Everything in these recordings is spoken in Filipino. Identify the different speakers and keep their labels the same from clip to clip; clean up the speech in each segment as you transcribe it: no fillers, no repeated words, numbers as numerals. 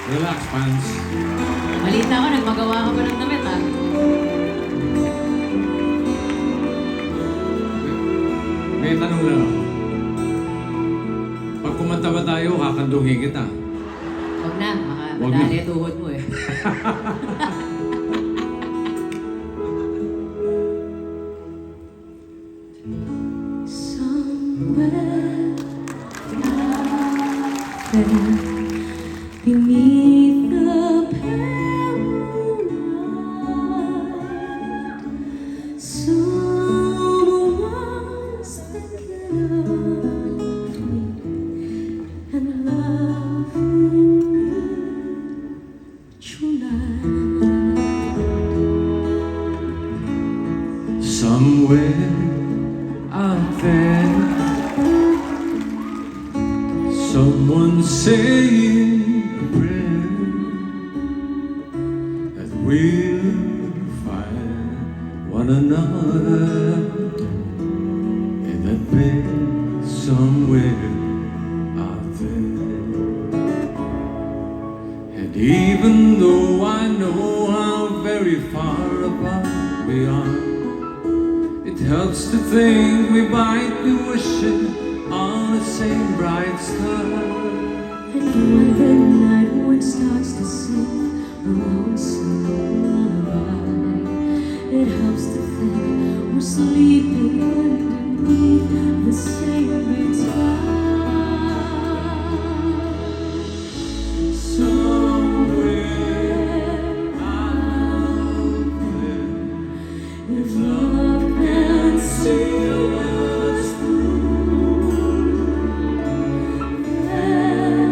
Speaker 1: Relax, pants.
Speaker 2: Malita ako, nagmagawa ka pa ng damit, ha?
Speaker 1: May tanong lang ako. Pag kumanta ba tayo, kakandungin kita.
Speaker 2: Huwag na,
Speaker 1: Huwag na.
Speaker 2: madali tuhod mo, eh.
Speaker 3: Somewhere out there, beneath the pale moonlight, someone's thinking of me and loving me tonight.
Speaker 1: Somewhere out there, someone's saying a prayer that we'll find one another in that bed somewhere out there. And even though I know how very far apart we are, it helps to think we might be wishing on the same bright star.
Speaker 3: And when the night wind starts to sing a lonesome lullaby, it helps to think we're sleeping underneath the same big sky.
Speaker 1: Somewhere out there,
Speaker 3: If love can see us through, then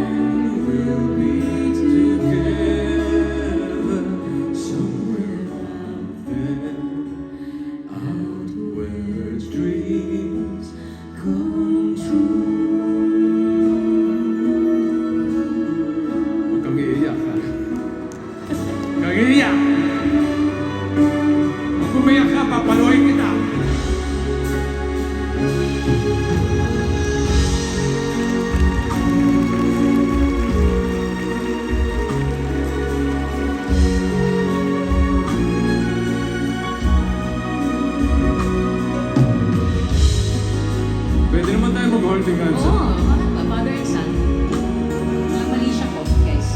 Speaker 1: we'll be together. Somewhere out there, out where dreams
Speaker 3: come true.
Speaker 1: Huwag kang iiyak, ha? Huwag kang iiyak! Kung umiyak ka, papaluin kita! Pwede naman tayo mag-holding hands,
Speaker 2: Oo,
Speaker 1: ha?
Speaker 2: bakit ba? Father and son. Mali siya po, guys.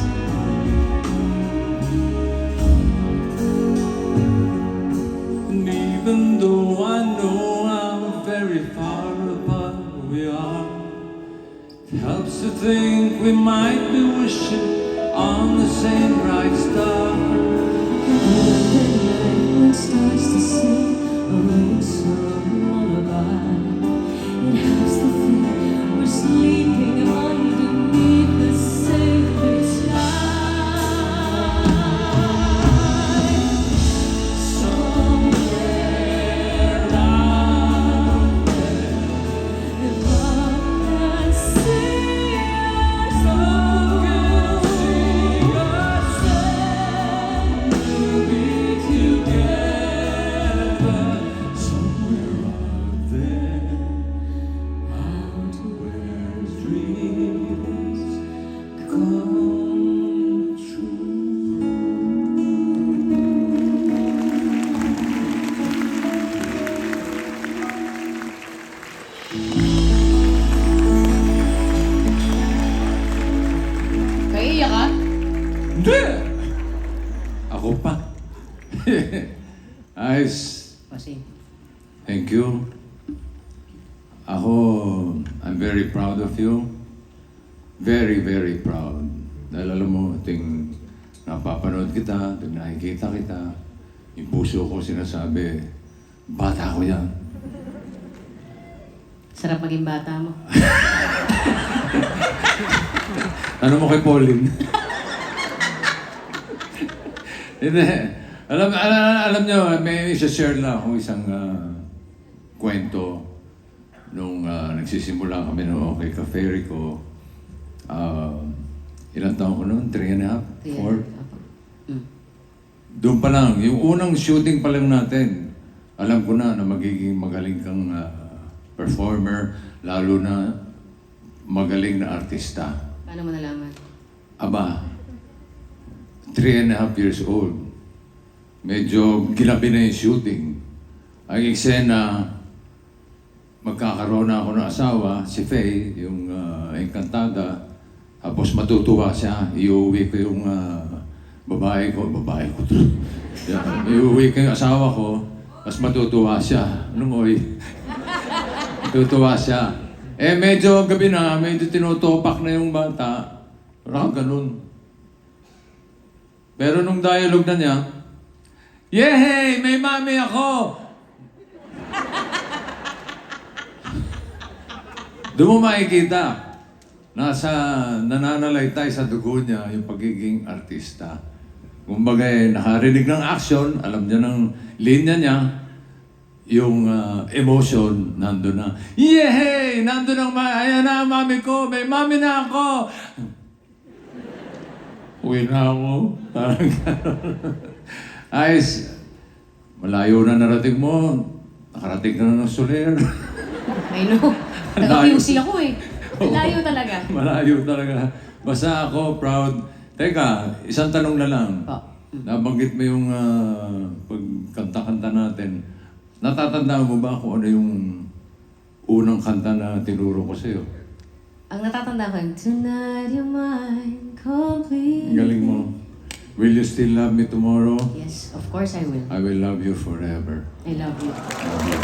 Speaker 1: And even though I know how very far apart we are, it helps to think we might be wishing on the same bright star.
Speaker 3: When the night wind starts to sing a lonesome lullaby, it helps to think we're sleeping underneath the sacred sky. Somewhere out there, if love can see us through, we'll be together.
Speaker 1: Somewhere out there, out where dreams come true.
Speaker 2: Kaiiyak ka?
Speaker 1: Hindi! Ako pa. Ayos.
Speaker 2: Kasi,
Speaker 1: Thank you. Ako, I'm very proud of you. Very, very proud. Dahil alam mo, ting napapanood kita, ting nakikita kita, yung puso ko sinasabi, bata ko yan.
Speaker 2: sarap maging bata mo.
Speaker 1: Ano mo kay Pauline? Hindi. Alam nyo, may isa-share lang ako isang kwento nung nagsisimula kami ng OK Cafe Rico. Ilang taon ko noon? 3.5? 4? Doon pa lang, yung unang shooting pa lang natin, alam ko na magiging magaling kang performer, lalo na magaling na artista.
Speaker 2: Paano mo nalaman?
Speaker 1: Aba, 3.5 years old. Medyo ginabi na yung shooting. Ang eksena, magkakaroon na ako ng asawa, si Faye, yung engkantada. Tapos matutuwa siya, iuwi ko yung babae ko to. Iuwi ko yung asawa ko, tapos matutuwa siya. Lungoy. Matutuwa siya. Eh medyo gabi na, medyo tinutupak na yung bata. Parang ganun. Pero nung dialogue na niya, "Yehey! May mami ako!" Doon mo makikita, nananalaytay sa dugo niya yung pagiging artista. Kumbaga, nakarinig ng action, alam niya ng linya niya, yung emotion, nandun na. Yehey! Nandun ang ayan na, mami ko! May mami na ako! Uwi na ako. Parang gano'n. Ayos, malayo na narating mo. Nakarating ka na ng Soler.
Speaker 2: I know. Taga-QC ako eh. Layo talaga.
Speaker 1: Malayo talaga. Basta ako, proud. Teka, isang tanong na lang.
Speaker 2: Po.
Speaker 1: Nabanggit mo yung pagkanta-kanta natin. Natatandaan mo ba kung ano yung unang kanta na tinuro ko sa'yo?
Speaker 2: Ang natatanda ko, tonight you're mine completely.
Speaker 1: Ang galing mo. Will you still love me tomorrow?
Speaker 2: Yes, of course I will.
Speaker 1: I will love you forever.
Speaker 2: I love you.
Speaker 1: Love you.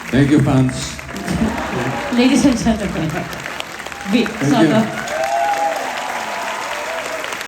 Speaker 1: Thank you, fans.
Speaker 2: Ladies and gentlemen, Vic
Speaker 1: Thank you.
Speaker 2: Soto.